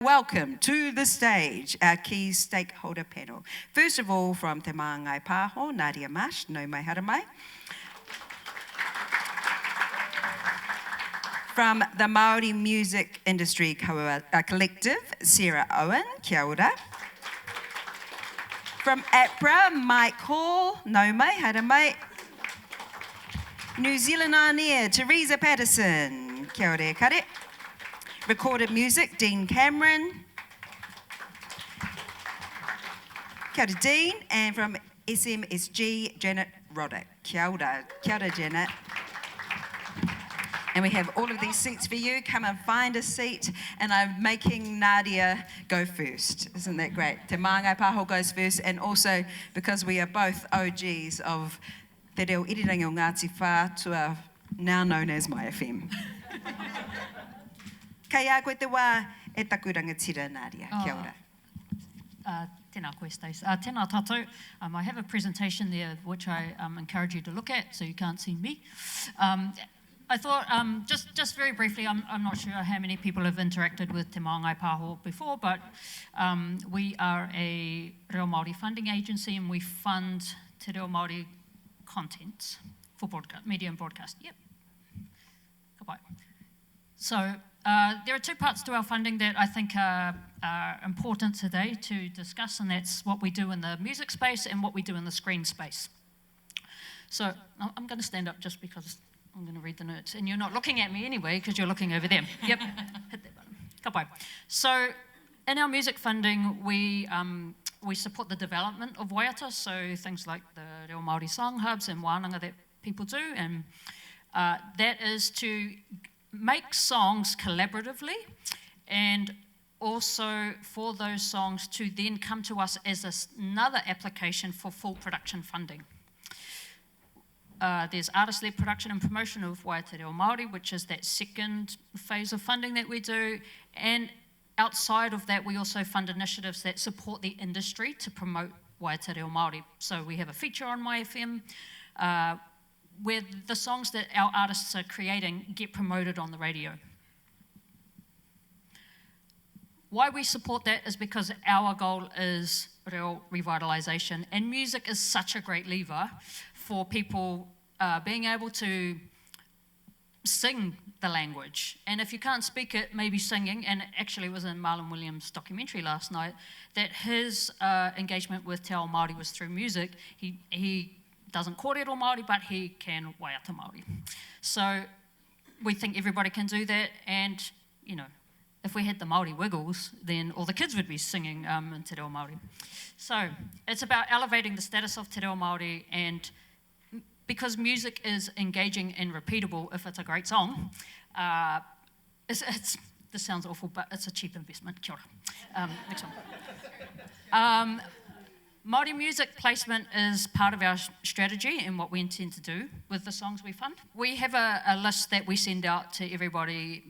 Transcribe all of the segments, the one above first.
Welcome to the stage, our key stakeholder panel. First of all, from Te Māngai Pāho, Nadia Marsh, no mai hara mai. From the Māori Music Industry Collective, Sara Owen, kia ora. From APRA, Mike Hall, no mai hara mai. New Zealand On Air, Teresa Patterson, kia ora kare. Recorded music, Dean Cameron. Kia ora, Dean. And from SMSG, Janet Roddick. Kia ora, Janet. And we have all of these seats for you. Come and find a seat. And I'm making Nadia go first. Isn't that great? Te Māngai Pāho goes first. And also, because we are both OGs of Te Reo Irirangi o Ngāti Whātua, now known as My FM. Kei a koe te wā e taku rangatira, Nadia. Kia ora. Tēnā koe, Stace. Tēnā tātou. I have a presentation there which I encourage you to look at so you can't see me. I thought, just very briefly, I'm not sure how many people have interacted with Te Māngai Pāho before, but we are a Reo Māori funding agency and we fund Te Reo Māori content for broadcast, media and broadcast. Yep. Goodbye. So, there are two parts to our funding that I think are important today to discuss, and that's what we do in the music space and what we do in the screen space. So I'm going to stand up just because I'm going to read the notes, and you're not looking at me anyway because you're looking over there. Yep, hit that button. Goodbye. So in our music funding, we support the development of waiata, so things like the Reo Māori song hubs and Wānanga that people do, and that is to make songs collaboratively and also for those songs to then come to us as another application for full production funding. There's artist-led production and promotion of Waiata Reo Māori, which is that second phase of funding that we do, and outside of that we also fund initiatives that support the industry to promote Waiata Reo Māori. So we have a feature on My FM where the songs that our artists are creating get promoted on the radio. Why we support that is because our goal is reo revitalisation, and music is such a great lever for people being able to sing the language. And if you can't speak it, maybe singing, and actually it was in Marlon Williams' documentary last night, that his engagement with Te Ao Māori was through music. He doesn't kōrero Māori, but he can waiata Māori. So we think everybody can do that, and, you know, if we had the Māori Wiggles, then all the kids would be singing in Te Reo Māori. So it's about elevating the status of Te Reo Māori, and because music is engaging and repeatable if it's a great song, this sounds awful, but it's a cheap investment. Kia ora. Next one. Māori music placement is part of our strategy and what we intend to do with the songs we fund. We have a list that we send out to everybody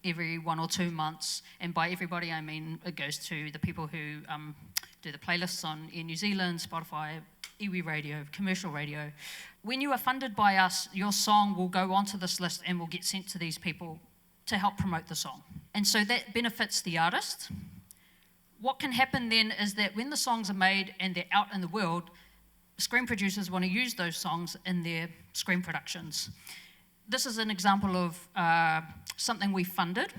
every 1 or 2 months, and by everybody I mean it goes to the people who do the playlists on Air New Zealand, Spotify, iwi radio, commercial radio. When you are funded by us, your song will go onto this list and will get sent to these people to help promote the song. And so that benefits the artist. What can happen then is that when the songs are made and they're out in the world, screen producers want to use those songs in their screen productions. This is an example of something we funded.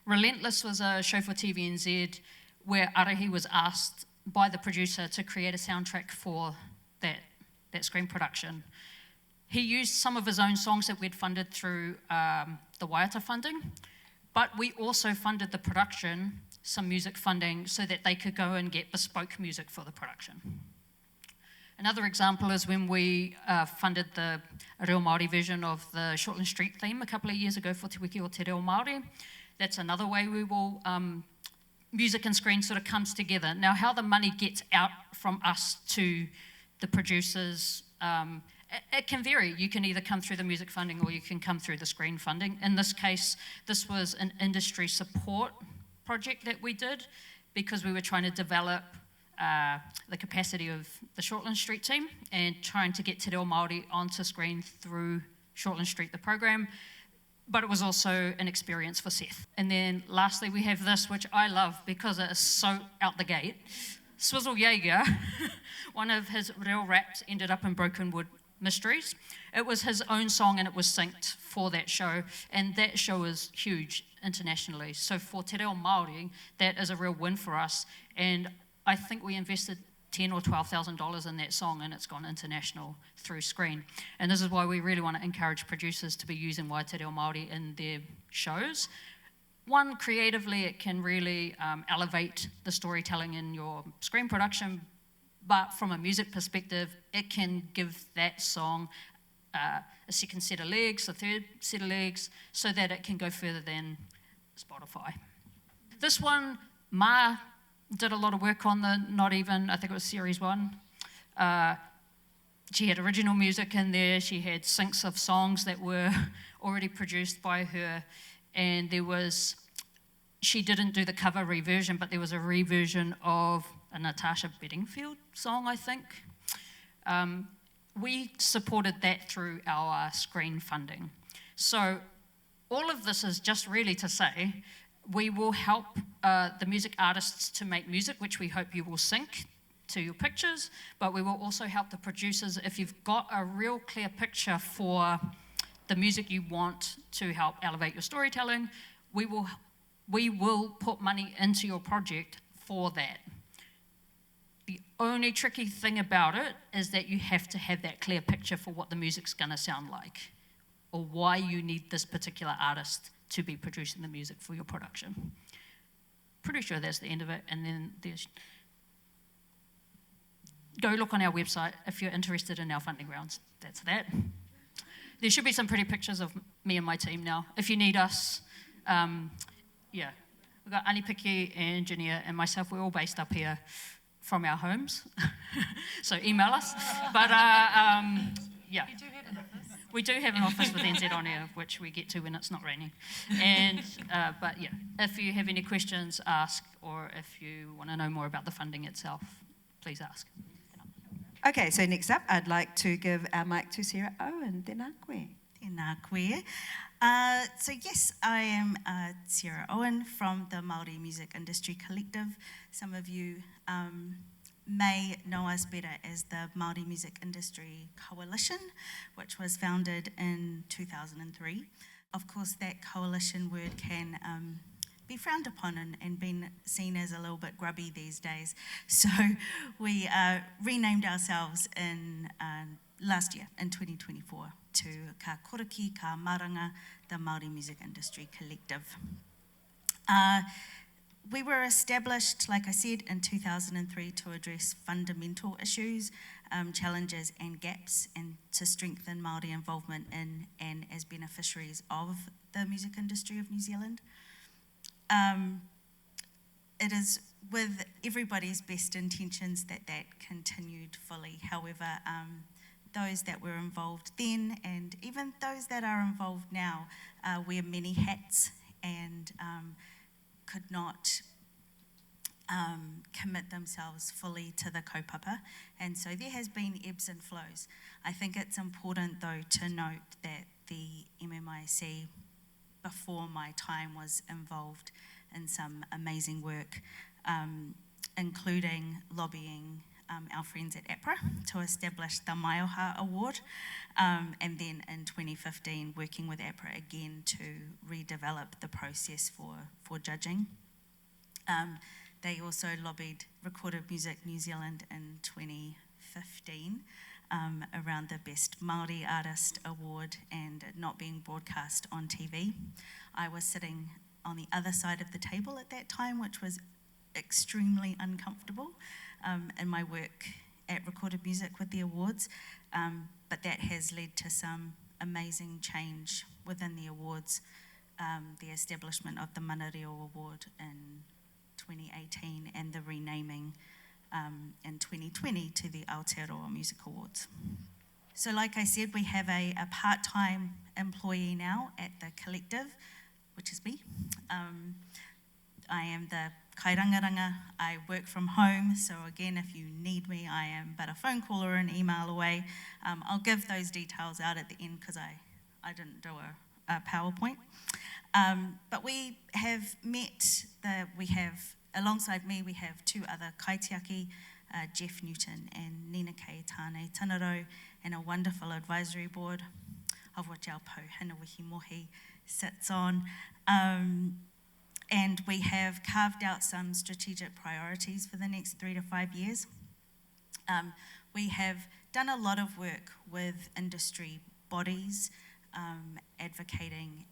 Relentless was a show for TVNZ where Arahi was asked by the producer to create a soundtrack for that screen production. He used some of his own songs that we'd funded through the Waiata funding, but we also funded the production, some music funding, so that they could go and get bespoke music for the production. Another example is when we funded the Reo Māori version of the Shortland Street theme a couple of years ago for Te Wiki o Te Reo Māori. That's another way we will, music and screen sort of comes together. Now, how the money gets out from us to the producers, it can vary. You can either come through the music funding or you can come through the screen funding. In this case, this was an industry support project that we did because we were trying to develop the capacity of the Shortland Street team and trying to get Te Reo Māori onto screen through Shortland Street, the program. but it was also an experience for Seth. And then lastly, we have this, which I love because it is so out the gate. Swizzle Jaeger, one of his real raps ended up in Broken Wood Mysteries. It was his own song and it was synced for that show, and that show is huge internationally. So for Te Reo Māori, that is a real win for us, and I think we invested $10,000 or $12,000 in that song, and it's gone international through screen. And this is why we really want to encourage producers to be using Wai Te Reo Māori in their shows. One, creatively, it can really elevate the storytelling in your screen production, but from a music perspective, it can give that song a second set of legs, a third set of legs, so that it can go further than Spotify. This one, Ma did a lot of work on I think it was series 1. She had original music in there, she had syncs of songs that were already produced by her, and she didn't do the cover reversion, but there was a reversion of a Natasha Bedingfield song, I think. We supported that through our screen funding. So all of this is just really to say, we will help the music artists to make music, which we hope you will sync to your pictures, but we will also help the producers. If you've got a real clear picture for the music you want to help elevate your storytelling, we will put money into your project for that. The only tricky thing about it is that you have to have that clear picture for what the music's going to sound like, or why you need this particular artist to be producing the music for your production. Pretty sure that's the end of it, and then go look on our website if you're interested in our funding rounds. That's that. There should be some pretty pictures of me and my team now. If you need us, we've got Anipiki, engineer, and myself. We're all based up here from our homes, so email us. But we do have an office with NZoA, which we get to when it's not raining. And if you have any questions, ask, or if you want to know more about the funding itself, please ask. Okay, so next up, I'd like to give our mic to Sara. Owen, tēnā koe. Tēnā koe. So yes, I am Sara Owen from the Māori Music Industry Collective. Some of you may know us better as the Māori Music Industry Coalition, which was founded in 2003. Of course, that coalition word can be frowned upon and been seen as a little bit grubby these days. So we renamed ourselves in last year, in 2024, to Ka Koraki, Ka Maranga, the Māori Music Industry Collective. We were established, like I said, in 2003 to address fundamental issues, challenges and gaps, and to strengthen Māori involvement in and as beneficiaries of the music industry of New Zealand. It is with everybody's best intentions that continued fully. However, those that were involved then, and even those that are involved now, wear many hats and could not commit themselves fully to the kaupapa, and so there has been ebbs and flows. I think it's important though to note that the MMIC before my time was involved in some amazing work, including lobbying our friends at APRA to establish the Maioha Award, and then in 2015 working with APRA again to redevelop the process for judging. They also lobbied Recorded Music New Zealand in 2015 around the Best Māori Artist Award and it not being broadcast on TV. I was sitting on the other side of the table at that time, which was extremely uncomfortable in my work at Recorded Music with the awards, but that has led to some amazing change within the awards, the establishment of the Mana Reo Award in 2018 and the renaming in 2020 to the Aotearoa Music Awards. So like I said, we have a part-time employee now at the collective, which is me. I am the kairangaranga. I work from home, so again, if you need me, I am but a phone call or an email away. I'll give those details out at the end because I didn't do PowerPoint. But we have alongside me, we have two other kaitiaki, Jeff Newton and Nina Kei Tāne Tanaro, and a wonderful advisory board, of which our Pauhina Wihi Mohi sits on. And we have carved out some strategic priorities for the next 3 to 5 years. We have done a lot of work with industry bodies, advocating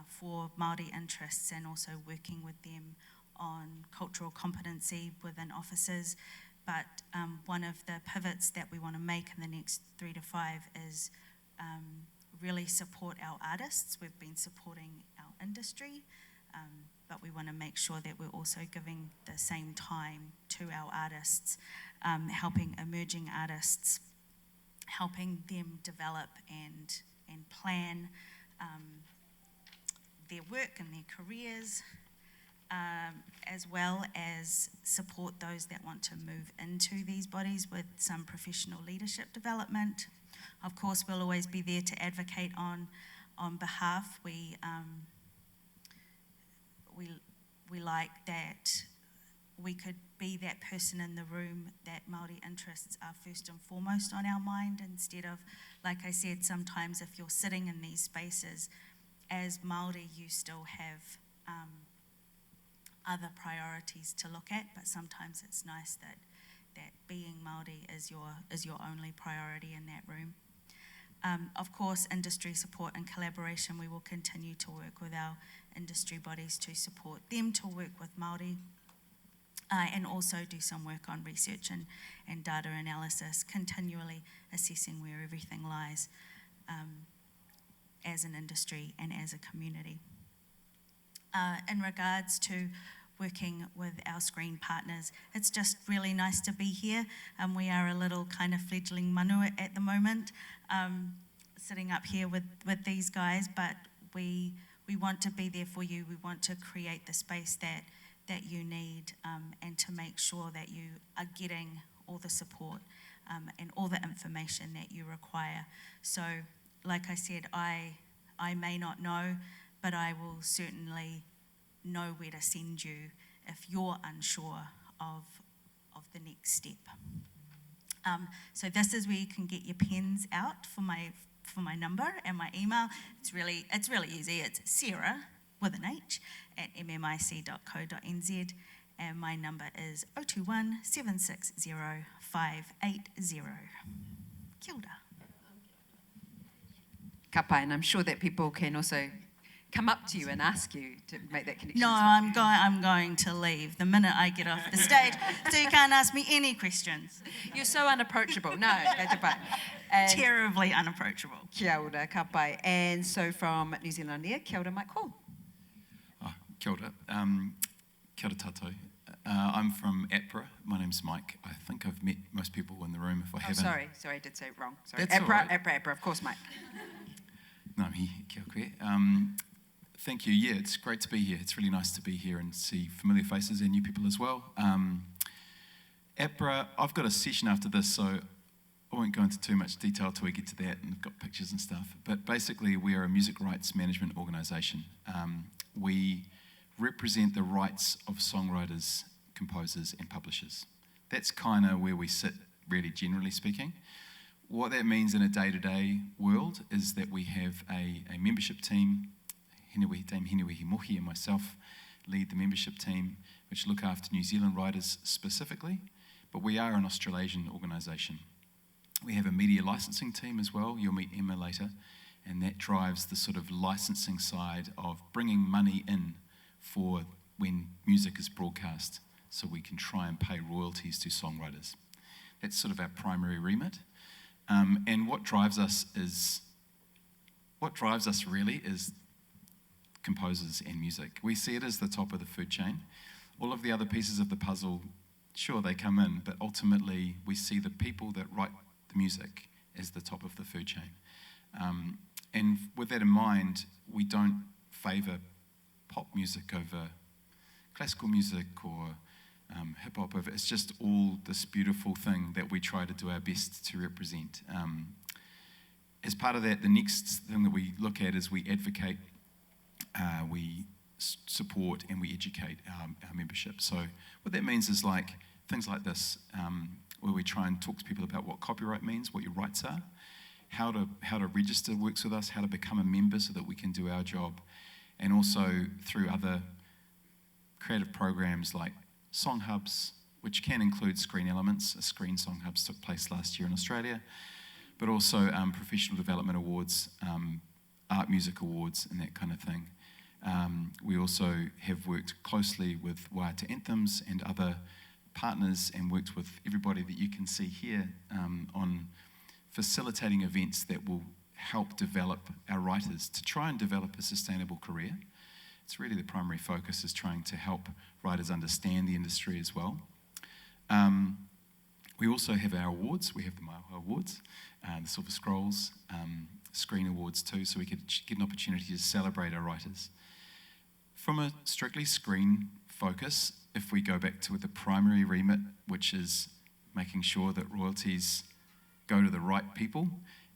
for Māori interests and also working with them on cultural competency within offices. But one of the pivots that we want to make in the next 3 to 5 is really support our artists. We've been supporting our industry, but we want to make sure that we're also giving the same time to our artists, helping emerging artists, helping them develop and plan their work and their careers, as well as support those that want to move into these bodies with some professional leadership development. Of course, we'll always be there to advocate on behalf. We like that we could be that person in the room that Māori interests are first and foremost on our mind, instead of, like I said, sometimes if you're sitting in these spaces as Māori, you still have other priorities to look at, but sometimes it's nice that being Māori is your only priority in that room. Of course, industry support and collaboration, we will continue to work with our industry bodies to support them to work with Māori, and also do some work on research and data analysis, continually assessing where everything lies as an industry and as a community. In regards to working with our screen partners, it's just really nice to be here. We are a little kind of fledgling manu at the moment, sitting up here with these guys, but we want to be there for you. We want to create the space that you need, and to make sure that you are getting all the support and all the information that you require. So, like I said, I may not know, but I will certainly know where to send you if you're unsure of the next step. So this is where you can get your pens out for my number and my email. It's really easy. It's Sara with an H at MMIC.co.nz, and my number is 021 760 580. Kia ora. Ka pai, and I'm sure that people can also come up to you and ask you to make that connection. No, I'm going to leave the minute I get off the stage, so you can't ask me any questions. You're so unapproachable. No, that's a pai. Terribly unapproachable. Kia ora, ka pai. And so from New Zealand here, kia ora, Mike Hall. Kia ora. Kia ora tātou. I'm from APRA. My name's Mike. I think I've met most people in the room. If I haven't. Sorry, I did say it wrong. Sorry. That's APRA, all right. APRA, of course, Mike. Ngā kia koe. Thank you. Yeah, it's great to be here. It's really nice to be here and see familiar faces and new people as well. APRA, I've got a session after this, so I won't go into too much detail till we get to that, and I've got pictures and stuff. But basically, we are a music rights management organisation. We represent the rights of songwriters, composers, and publishers. That's kind of where we sit, really generally speaking. What that means in a day-to-day world is that we have a membership team. Dame Hinewehi Mohi and myself lead the membership team, which look after New Zealand writers specifically, but we are an Australasian organisation. We have a media licensing team as well. You'll meet Emma later, and that drives the sort of licensing side of bringing money in for when music is broadcast, so we can try and pay royalties to songwriters. That's sort of our primary remit. And what drives us really is composers and music. We see it as the top of the food chain. All of the other pieces of the puzzle, sure, they come in, but ultimately we see the people that write the music as the top of the food chain. And with that in mind, we don't favour pop music over classical music or hip-hop over. It's just all this beautiful thing that we try to do our best to represent. as part of that, the next thing that we look at is we advocate, we support, and we educate our membership. So what that means is like things like this, where we try and talk to people about what copyright means, what your rights are, how to register works with us, how to become a member so that we can do our job, and also through other creative programs like Song Hubs, which can include screen elements. A Screen Song Hubs took place last year in Australia, but also professional development awards, art music awards, and that kind of thing. We also have worked closely with Waiata Anthems and other partners, and worked with everybody that you can see here on facilitating events that will help develop our writers to try and develop a sustainable career. It's really the primary focus, is trying to help writers understand the industry as well. We also have our awards. We have the Māoha Awards, the Silver Scrolls, Screen Awards too, so we could get an opportunity to celebrate our writers. From a strictly screen focus, if we go back to the primary remit, which is making sure that royalties go to the right people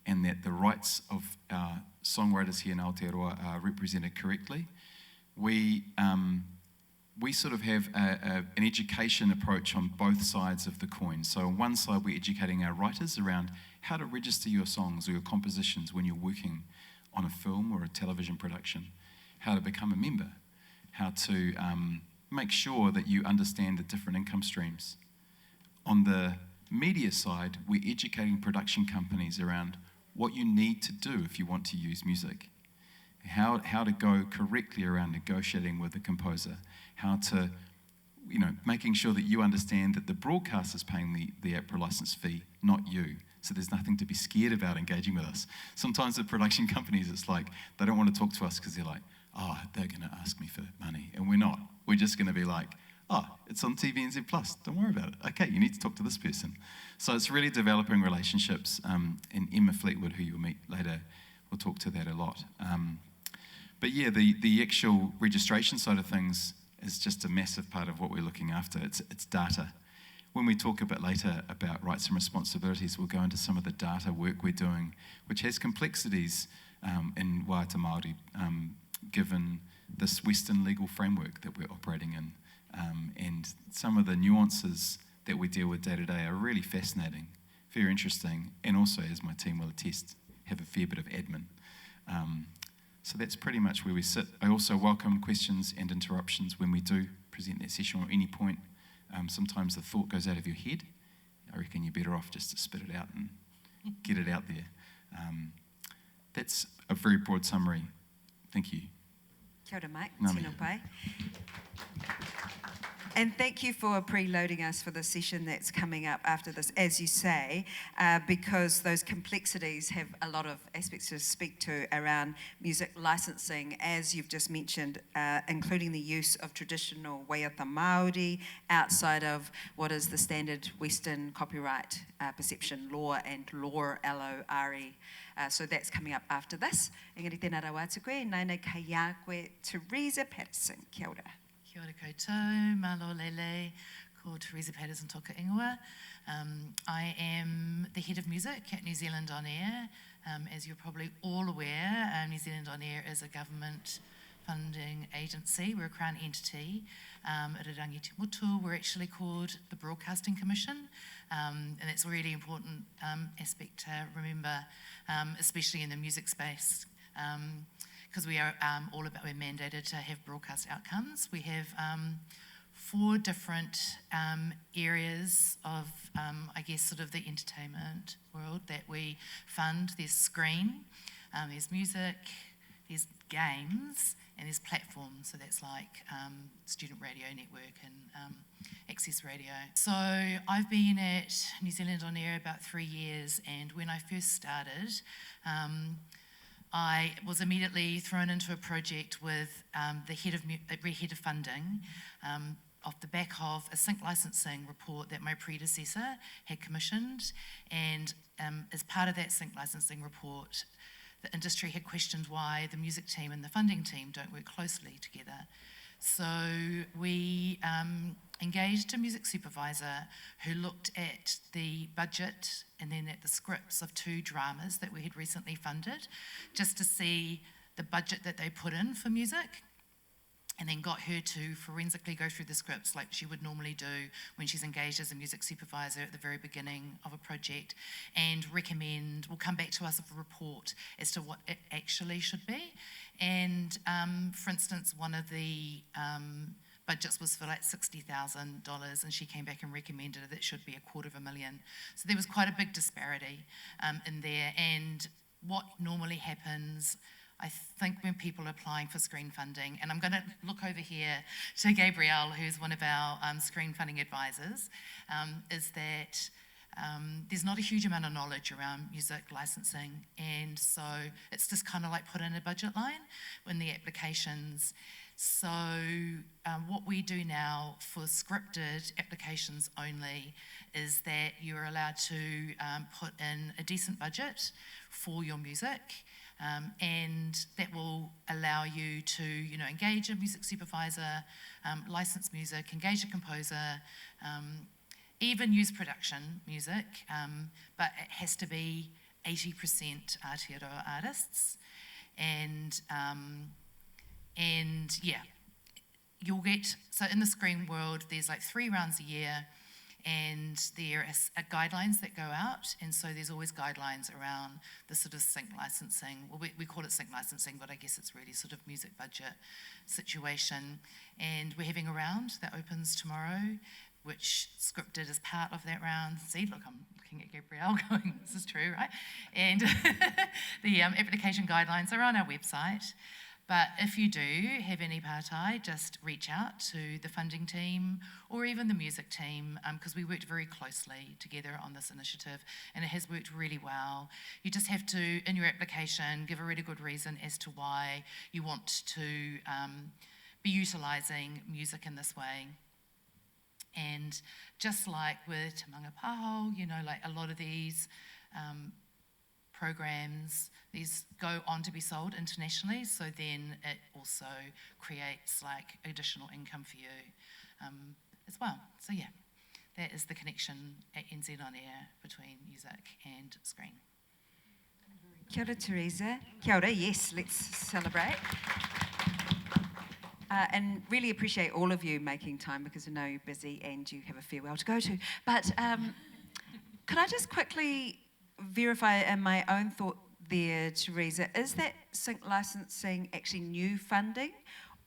and that the rights of our songwriters here in Aotearoa are represented correctly, we sort of have an education approach on both sides of the coin. So on one side, we're educating our writers around how to register your songs or your compositions when you're working on a film or a television production, how to become a member, how to make sure that you understand the different income streams. On the media side, we're educating production companies around what you need to do if you want to use music, how to go correctly around negotiating with the composer, how to, making sure that you understand that the broadcaster's paying the APRA license fee, not you. So there's nothing to be scared about engaging with us. Sometimes with production companies, it's like they don't want to talk to us because they're like, oh, they're going to ask me for money. And we're not. We're just going to be like, oh, it's on TVNZ Plus. Don't worry about it. Okay, you need to talk to this person. So it's really developing relationships. And Emma Fleetwood, who you'll meet later, will talk to that a lot. But yeah, the actual registration side of things is just a massive part of what we're looking after. It's data. When we talk a bit later about rights and responsibilities, we'll go into some of the data work we're doing, which has complexities in Waiata Māori, given this Western legal framework that we're operating in. And some of the nuances that we deal with day to day are really fascinating, very interesting, and also, as my team will attest, have a fair bit of admin. So that's pretty much where we sit. I also welcome questions and interruptions when we do present that session or any point. Sometimes the thought goes out of your head. I reckon you're better off just to spit it out and get it out there. That's a very broad summary. Thank you. Kia ora, mate. Ngā Tēnā pai. And thank you for preloading us for the session that's coming up after this, as you say, because those complexities have a lot of aspects to speak to around music licensing, as you've just mentioned, including the use of traditional Waiata Māori outside of what is the standard Western copyright perception law and law, L-O-R-E. So that's coming up after this. Engari tēnā rā wā te koe, nānei kai ia koe, Teresa Patterson. Kia ora. Kia ora koutou, malo lele, ko Teresa Patterson toka ingoa. I am the head of music at New Zealand On Air. As you're probably all aware, New Zealand On Air is a government funding agency. We're a Crown entity. At Rangi Te Mutu, we're actually called the Broadcasting Commission, and that's a really important aspect to remember, especially in the music space. Because we are we're mandated to have broadcast outcomes. We have 4 different areas of, sort of the entertainment world that we fund. There's screen, there's music, there's games, and there's platforms. So that's like Student Radio Network and Access Radio. So I've been at New Zealand On Air about 3 years, and when I first started, I was immediately thrown into a project with the head of funding off the back of a sync licensing report that my predecessor had commissioned. And as part of that sync licensing report, the industry had questioned why the music team and the funding team don't work closely together. So we engaged a music supervisor who looked at the budget and then at the scripts of 2 dramas that we had recently funded, just to see the budget that they put in for music, and then got her to forensically go through the scripts like she would normally do when she's engaged as a music supervisor at the very beginning of a project, and recommend, will come back to us with a report as to what it actually should be. And for instance, one of the budgets was for like $60,000, and she came back and recommended that it should be $250,000. So there was quite a big disparity in there. And what normally happens, I think, when people are applying for screen funding, and I'm going to look over here to Gabrielle, who's one of our screen funding advisors, is that there's not a huge amount of knowledge around music licensing, and so it's just kind of like put in a budget line in the applications. So what we do now for scripted applications only is that you're allowed to put in a decent budget for your music. And that will allow you to, engage a music supervisor, license music, engage a composer, even use production music, but it has to be 80% Aotearoa artists. And you'll get, so in the screen world, there's like 3 rounds a year, and there are guidelines that go out, and so there's always guidelines around the sort of sync licensing. Well, we call it sync licensing, but I guess it's really sort of music budget situation. And we're having a round that opens tomorrow, which scripted is part of that round. See, look, I'm looking at Gabrielle going, this is true, right? And the application guidelines are on our website. But if you do have any partai, just reach out to the funding team or even the music team, because we worked very closely together on this initiative, and it has worked really well. You just have to, in your application, give a really good reason as to why you want to be utilising music in this way. And just like with Te Pāpāho, like a lot of these programs, these go on to be sold internationally, so then it also creates like additional income for you as well. So yeah, that is the connection at NZ On Air between music and screen. Kia ora, Teresa. Kia ora, yes, let's celebrate. And really appreciate all of you making time, because I know you're busy and you have a farewell to go to. But could I just quickly verify in my own thought there, Teresa, is that sync licensing actually new funding,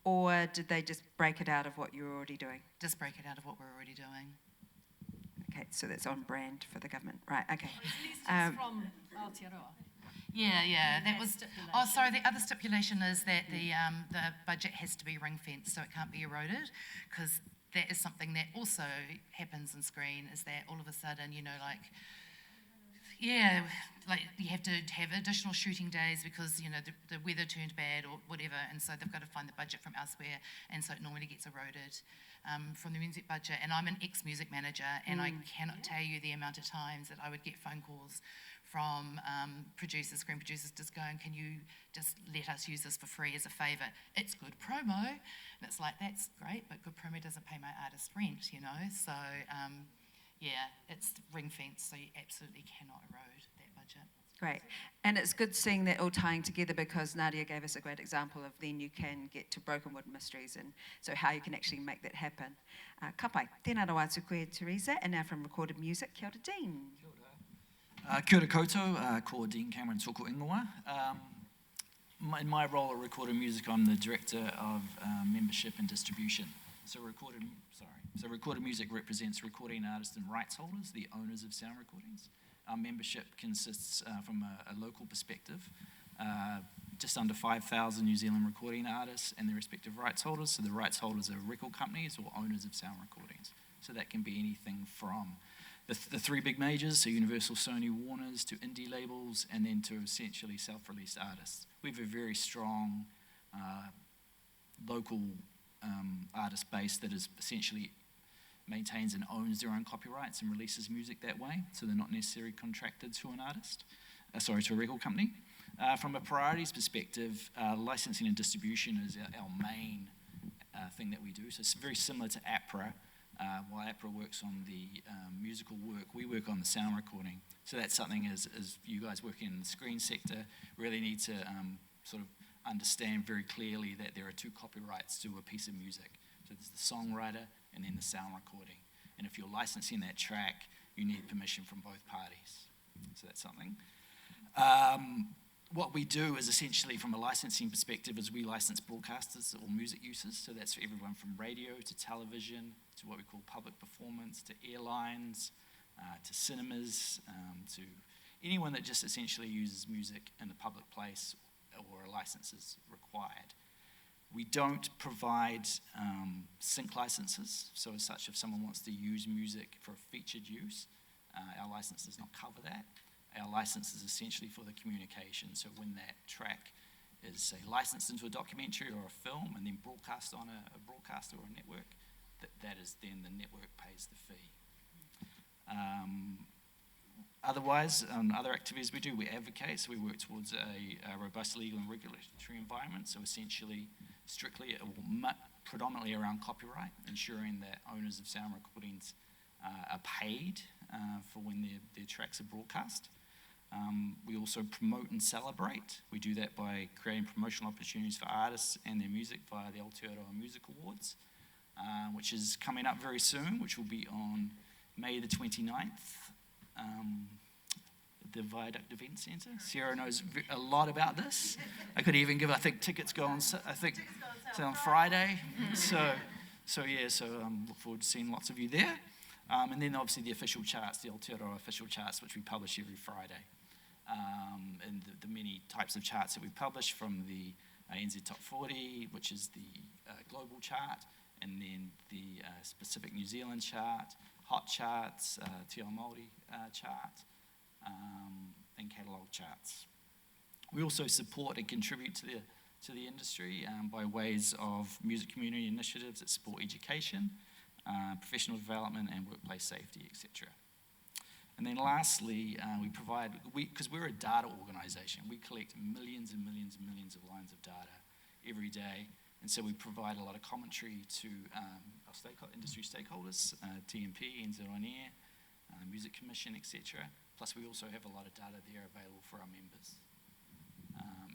or did they just break it out of what you're already doing? Just break it out of what we're already doing. Okay, so that's on brand for the government, right? Okay. From Aotearoa. Yeah, that was. Oh, sorry. The other stipulation is that the budget has to be ring fenced, so it can't be eroded, because that is something that also happens in screen. Is that all of a sudden, like you have to have additional shooting days because the weather turned bad or whatever, and so they've got to find the budget from elsewhere, and so it normally gets eroded from the music budget. And I'm an ex-music manager, and I cannot tell you the amount of times that I would get phone calls from screen producers just going, can you just let us use this for free as a favour? It's good promo. And it's like, that's great, but good promo doesn't pay my artist rent, So, it's ring fenced, so you absolutely cannot erode that budget. Great. And it's good seeing that all tying together, because Nadia gave us a great example of then you can get to Broken Wood Mysteries, and so how you can actually make that happen. Ka pai. Tēnā rawa atu koe, Teresa, and now from Recorded Music, kia ora, Dean. Kia ora koutou, ko Dean Cameron tōku ingoa. In my role at Recorded Music, I'm the Director of Membership and Distribution. So Recorded Music represents recording artists and rights holders, the owners of sound recordings. Our membership consists, from a local perspective, just under 5,000 New Zealand recording artists and their respective rights holders. So the rights holders are record companies or owners of sound recordings. So that can be anything from the 3 big majors, so Universal, Sony, Warner's, to indie labels, and then to essentially self-released artists. We have a very strong local artist base that is essentially maintains and owns their own copyrights and releases music that way, so they're not necessarily contracted to an artist, to a record company. From a priorities perspective, licensing and distribution is our main thing that we do. So it's very similar to APRA, while APRA works on the musical work, we work on the sound recording. So that's something as you guys working in the screen sector really need to sort of understand very clearly that there are two copyrights to a piece of music. So there's the songwriter and then the sound recording. And if you're licensing that track, you need permission from both parties. So that's something. What we do is essentially, from a licensing perspective, is we license broadcasters or music users. So that's for everyone from radio to television to what we call public performance, to airlines, to cinemas, to anyone that just essentially uses music in a public place or a license is required. We don't provide sync licenses. So as such, if someone wants to use music for a featured use, our license does not cover that. Our license is essentially for the communication. So when that track is, say, licensed into a documentary or a film and then broadcast on a broadcaster or a network, that is then the network pays the fee. Otherwise, on other activities we do, we advocate. So we work towards a robust legal and regulatory environment. So essentially, strictly, predominantly around copyright, ensuring that owners of sound recordings are paid for when their tracks are broadcast. We also promote and celebrate. We do that by creating promotional opportunities for artists and their music via the Aotearoa Music Awards, which is coming up very soon, which will be on May the 29th, the Viaduct Event Centre. Sara knows a lot about this. I could even give, I think tickets go on, on Friday. So look forward to seeing lots of you there. And then obviously the official charts, the Aotearoa official charts, which we publish every Friday. And the many types of charts that we publish, from the NZ Top 40, which is the global chart, and then the specific New Zealand chart, hot charts, Te Ao Māori chart, and catalogue charts. We also support and contribute to the industry by ways of music community initiatives that support education, professional development, and workplace safety, etc. And then lastly, we provide, because we're a data organisation, we collect millions and millions and millions of lines of data every day, and so we provide a lot of commentary to our industry stakeholders, TMP, NZoA, Music Commission, etc. Plus we also have a lot of data there available for our members.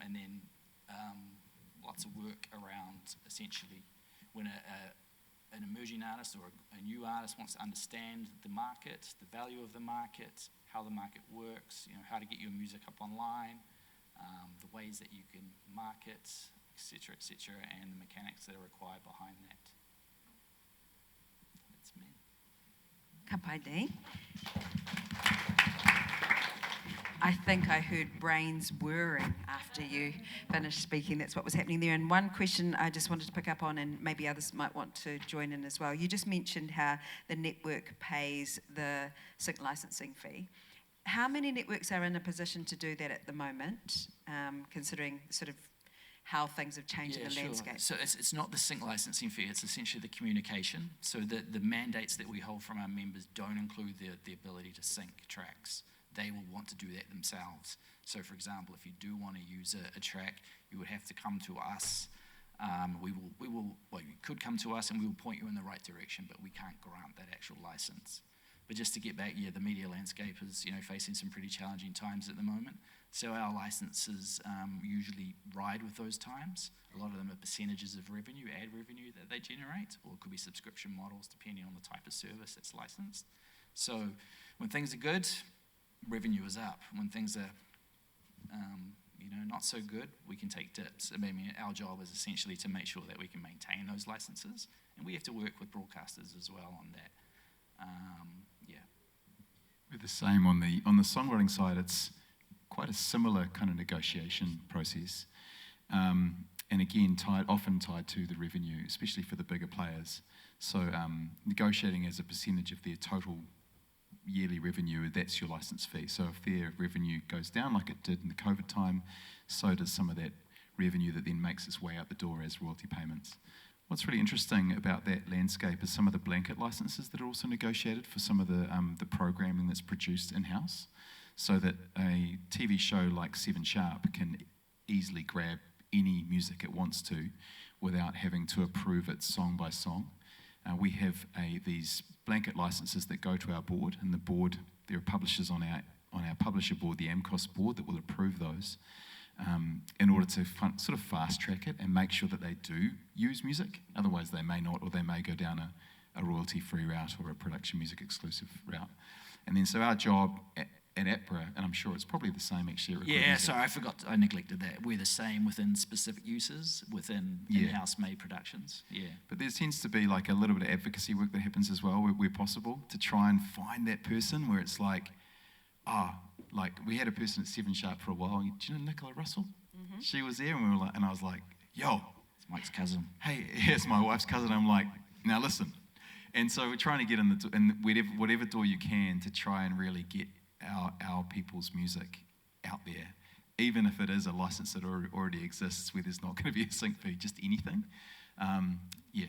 And then lots of work around essentially when an emerging artist or a new artist wants to understand the market, the value of the market, how the market works, how to get your music up online, the ways that you can market, etc., and the mechanics that are required behind that. That's me. Ka pai nei. I think I heard brains whirring after you finished speaking. That's what was happening there. And one question I just wanted to pick up on, and maybe others might want to join in as well. You just mentioned how the network pays the sync licensing fee. How many networks are in a position to do that at the moment, considering sort of how things have changed in the landscape? So it's not the sync licensing fee, it's essentially the communication. So the mandates that we hold from our members don't include the ability to sync tracks. They will want to do that themselves. So for example, if you do want to use a track, you would have to come to us. You could come to us and we will point you in the right direction, but we can't grant that actual license. But just to get back, the media landscape is facing some pretty challenging times at the moment. So our licenses usually ride with those times. A lot of them are percentages of revenue, ad revenue that they generate, or it could be subscription models depending on the type of service that's licensed. So when things are good, revenue is up. When things are not so good, we can take dips. I mean, our job is essentially to make sure that we can maintain those licenses, and we have to work with broadcasters as well on that. We're the same on the songwriting side. It's quite a similar kind of negotiation process, and again often tied to the revenue, especially for the bigger players. So negotiating as a percentage of their total yearly revenue, that's your license fee. So if their revenue goes down like it did in the COVID time, so does some of that revenue that then makes its way out the door as royalty payments. What's really interesting about that landscape is some of the blanket licenses that are also negotiated for some of the programming that's produced in-house, so that a TV show like 7 Sharp can easily grab any music it wants to without having to approve it song by song. We have these blanket licenses that go to our board, and the board, there are publishers on our publisher board, the AMCOS board, that will approve those in order to sort of fast track it and make sure that they do use music. Otherwise they may not, or they may go down a royalty-free route or a production music exclusive route. And then so our job at APRA, and I'm sure it's probably the same actually. Yeah, sorry, I neglected that. We're the same within specific uses, within in-house made productions. Yeah. But there tends to be like a little bit of advocacy work that happens as well where possible to try and find that person where it's like, like we had a person at 7 Sharp for a while. Do you know Nicola Russell? Mm-hmm. She was there, and we were like, and I was like, yo, it's Mike's cousin. Hey, here's my wife's cousin. I'm like, now listen. And so we're trying to get in whatever door you can to try and really get our people's music out there, even if it is a license that already exists where there's not going to be a sync fee, just anything. Yeah,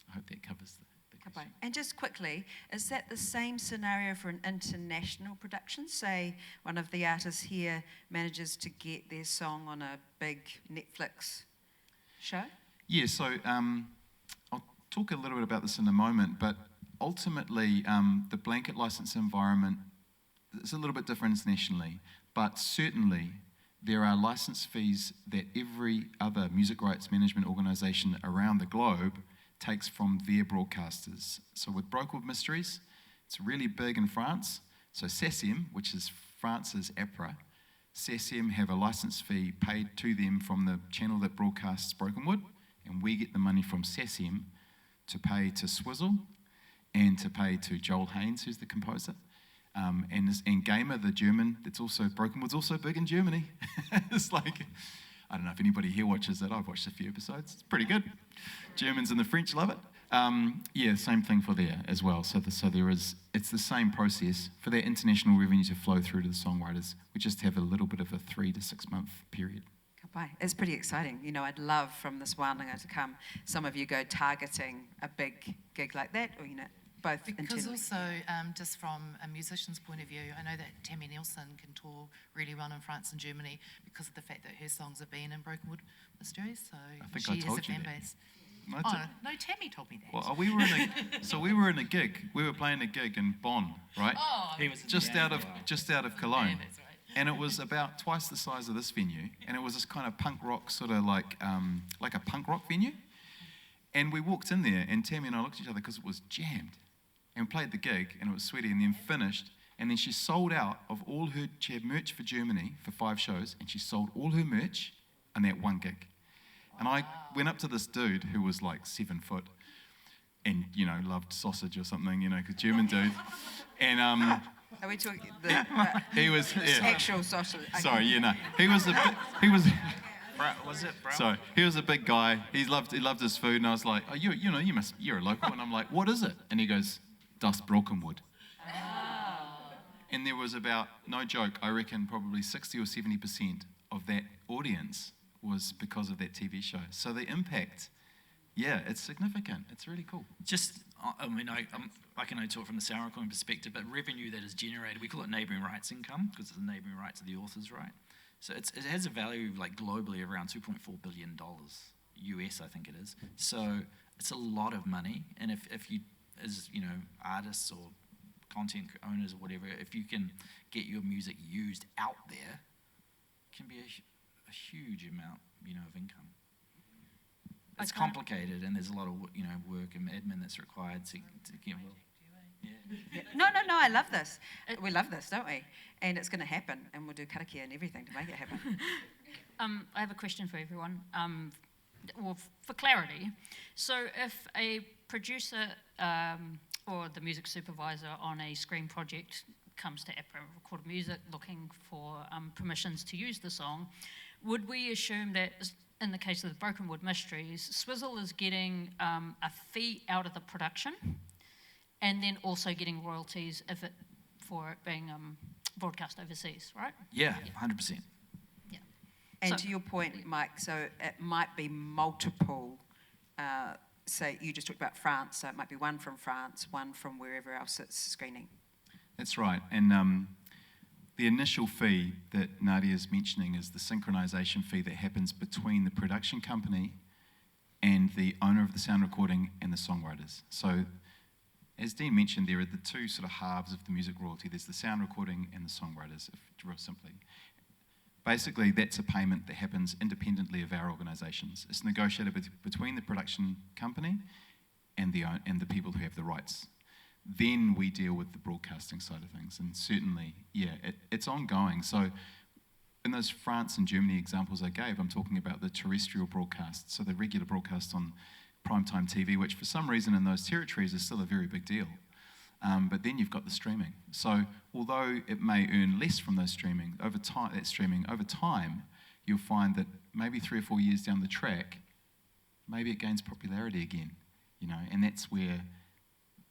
I hope that covers the question. And just quickly, is that the same scenario for an international production? Say one of the artists here manages to get their song on a big Netflix show? Yeah, so I'll talk a little bit about this in a moment, but ultimately the blanket license environment is a little bit different internationally, but certainly there are license fees that every other music rights management organisation around the globe takes from their broadcasters. So with Broken Wood Mysteries, it's really big in France. So SACEM, which is France's APRA, SACEM have a license fee paid to them from the channel that broadcasts Broken Wood, and we get the money from SACEM to pay to Swizzle and to pay to Joel Haynes, who's the composer. And Gamer, the German, that's also, Broken Wood's also big in Germany. It's like, I don't know if anybody here watches it. I've watched a few episodes. It's pretty good. Germans and the French love it. Yeah, same thing for there as well. So there is, it's the same process. For that international revenue to flow through to the songwriters, we just have a little bit of a 3 to 6 month period. It's pretty exciting. You know, I'd love from this Wānanga to come, some of you go targeting a big gig like that, or, you know, both because internally. Also, just from a musician's point of view, I know that Tammy Nielsen can tour really well in France and Germany because of the fact that her songs have been in Broken Wood Mysteries, so she has a fan base. No, no, Tammy told me that. Well, we were in a gig. We were playing a gig in Bonn, right? Oh, he was just out of Cologne. Yeah, that's right. And it was about twice the size of this venue, and it was this kind of punk rock, sort of like a punk rock venue. And we walked in there, and Tammy and I looked at each other because it was jammed. And played the gig, and it was sweaty, and then finished. And then she sold out of all her, she had merch for Germany for 5 shows, and she sold all her merch in that one gig. And I went up to this dude who was like 7 foot, and, you know, loved sausage or something, you know, because German dude. And Are we talking the he was actual sausage? Okay. Sorry, yeah, no, he was was it brown? So he was a big guy. He loved his food, and I was like, oh, you're a local, and I'm like, what is it? And he goes, Das Broken Wood. And there was about, no joke, I reckon probably 60 or 70% of that audience was because of that TV show. So the impact, yeah, it's significant. It's really cool. Just, I mean, I can only talk from the Sara coin perspective, but revenue that is generated, we call it neighbouring rights income because it's the neighbouring rights of the author's right. So it has a value like globally of around $2.4 billion US, I think it is. So it's a lot of money, and if you, as you know, artists or content owners or whatever, if you can get your music used out there, it can be a huge amount, you know, of income. It's complicated, and there's a lot of, you know, work and admin that's required to get. Yeah. No, I love this. We love this, don't we? And it's going to happen, and we'll do karakia and everything to make it happen. I have a question for everyone, or for clarity. So if a producer or the music supervisor on a screen project comes to APRA Recorded Music looking for permissions to use the song, would we assume that in the case of the Broken Wood Mysteries, Swizzle is getting a fee out of the production and then also getting royalties for it being broadcast overseas, right? Yeah, 100%. Yeah. And So- to your point, Mike, so it might be multiple, say you just talked about France, so it might be one from France, one from wherever else it's screening. That's right. And the initial fee that Nadia is mentioning is the synchronisation fee that happens between the production company and the owner of the sound recording and the songwriters. So, as Dean mentioned, there are the two sort of halves of the music royalty. There's the sound recording and the songwriters, real simply. Basically, that's a payment that happens independently of our organisations. It's negotiated between the production company and the people who have the rights. Then we deal with the broadcasting side of things, and certainly, yeah, it's ongoing. So in those France and Germany examples I gave, I'm talking about the terrestrial broadcast, so the regular broadcast on primetime TV, which for some reason in those territories is still a very big deal. But then you've got the streaming. So although it may earn less from those streaming, over time, you'll find that maybe 3 or 4 years down the track, maybe it gains popularity again, and that's where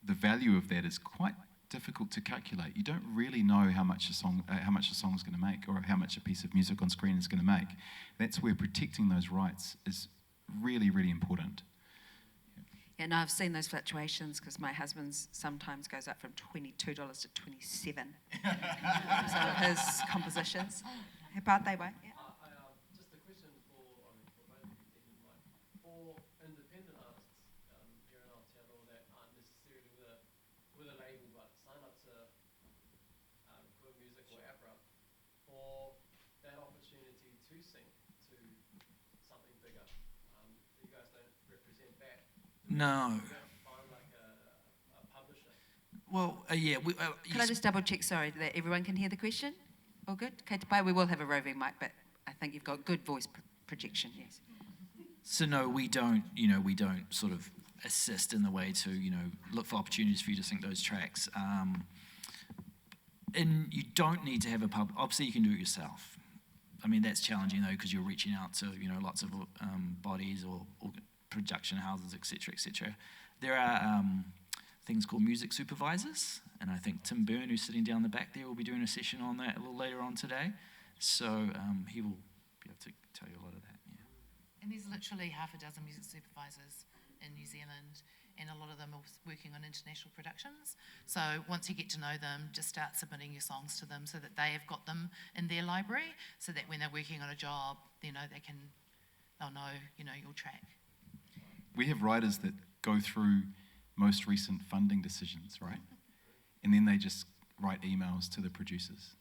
the value of that is quite difficult to calculate. You don't really know how much a song is going to make, or how much a piece of music on screen is going to make. That's where protecting those rights is really, really important. Yeah, no, I've seen those fluctuations because my husband's sometimes goes up from $22 to $27. Some of his compositions. He pātai wai, yeah. Just a question for both of you, for independent artists here in Aotearoa that aren't necessarily with a label but sign up to record music or APRA, for that opportunity to sing to something bigger. You guys don't represent that. No. You don't find like a publisher. Well, yeah. Can I just double check, sorry, that everyone can hear the question? All good? Kei te pai, we will have a roving mic, but I think you've got good voice projection, yes. So no, we don't sort of assist in the way to, look for opportunities for you to sing those tracks. And you don't need to have a pub. Obviously, you can do it yourself. I mean, that's challenging though, because you're reaching out to, lots of bodies or production houses, etc., etc. There are things called music supervisors, and I think Tim Byrne, who's sitting down the back there, will be doing a session on that a little later on today. So he will be able to tell you a lot of that. Yeah. And there's literally half a dozen music supervisors in New Zealand, and a lot of them are working on international productions. So once you get to know them, just start submitting your songs to them so that they have got them in their library, so that when they're working on a job, they'll know, your track. We have writers that go through most recent funding decisions, right? And then they just write emails to the producers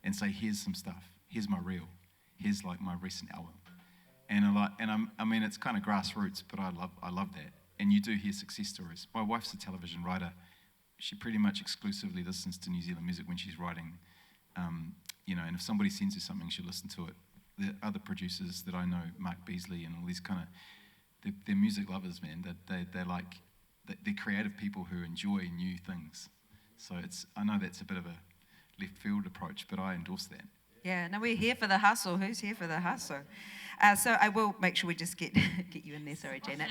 and say, here's some stuff, here's my reel, here's like my recent album. I mean, it's kind of grassroots, but I love that. And you do hear success stories. My wife's a television writer. She pretty much exclusively listens to New Zealand music when she's writing, and if somebody sends her something, she'll listen to it. The other producers that I know, Mark Beasley and all these kind of, they're music lovers, man. They're creative people who enjoy new things. So I know that's a bit of a left field approach, but I endorse that. Yeah, no, we're here for the hustle. Who's here for the hustle? So I will make sure we just get you in there. Sorry, Janet.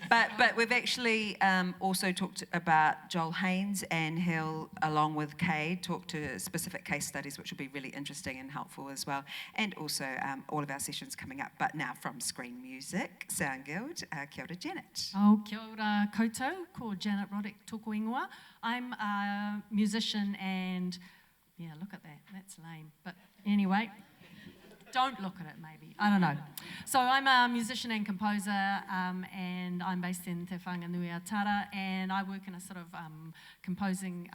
But we've actually also talked about Joel Haynes, and he'll, along with Kay, talk to specific case studies, which will be really interesting and helpful as well. And also all of our sessions coming up. But now from Screen Music, Sound Guild, kia ora, Janet. Oh, kia ora koutou, ko Janet Roddick tōku ingoa. I'm a musician and, yeah, look at that, that's lame. But anyway, don't look at it maybe, I don't know. So I'm a musician and composer, and I'm based in Te Whanganui-a-Tara, and I work in a sort of composing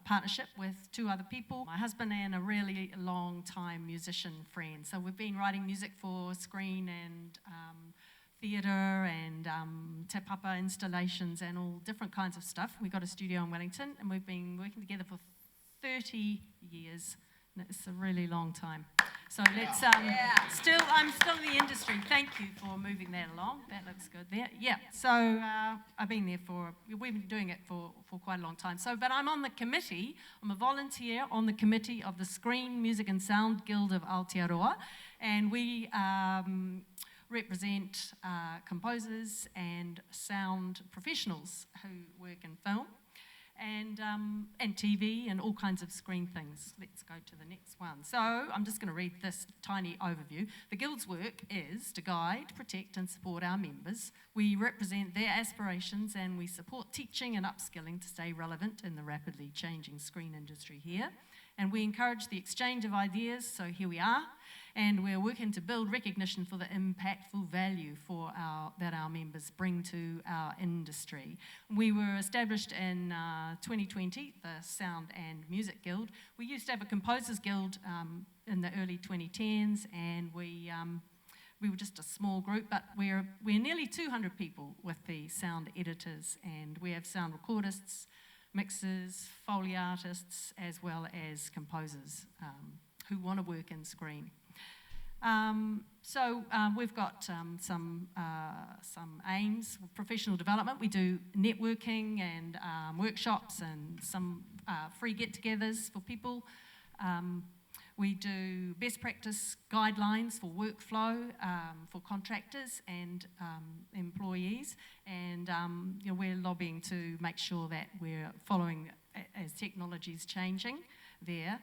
partnership with two other people, my husband and a really long time musician friend. So we've been writing music for screen and theatre and te papa installations and all different kinds of stuff. We've got a studio in Wellington, and we've been working together for 30 years. It's a really long time. So let's, I'm still in the industry. Thank you for moving that along. That looks good there. Yeah, so I've been there we've been doing it for quite a long time. But I'm on the committee, I'm a volunteer on the committee of the Screen Music and Sound Guild of Aotearoa, and we represent composers and sound professionals who work in film and TV and all kinds of screen things. Let's go to the next one. So I'm just going to read this tiny overview. The Guild's work is to guide, protect and support our members. We represent their aspirations and we support teaching and upskilling to stay relevant in the rapidly changing screen industry here. And we encourage the exchange of ideas, so here we are. And we're working to build recognition for the impactful value that our members bring to our industry. We were established in 2020, the Sound and Music Guild. We used to have a Composers Guild in the early 2010s, and we were just a small group, but we're nearly 200 people with the sound editors, and we have sound recordists, mixers, Foley artists, as well as composers who want to work in screen. We've got some aims, professional development. We do networking and workshops and some free get-togethers for people. We do best practice guidelines for workflow for contractors and employees, and we're lobbying to make sure that we're following as technology is changing there.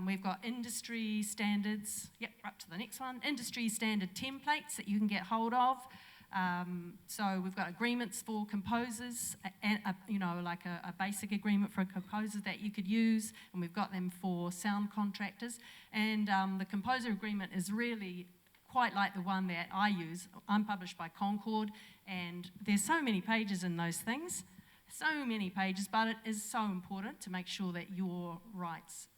We've got industry standards, up to the next one, industry standard templates that you can get hold of. So we've got agreements for composers, like a basic agreement for a composer that you could use, and we've got them for sound contractors. And the composer agreement is really quite like the one that I use. I'm published by Concord, and there's so many pages in those things, so many pages, but it is so important to make sure that your rights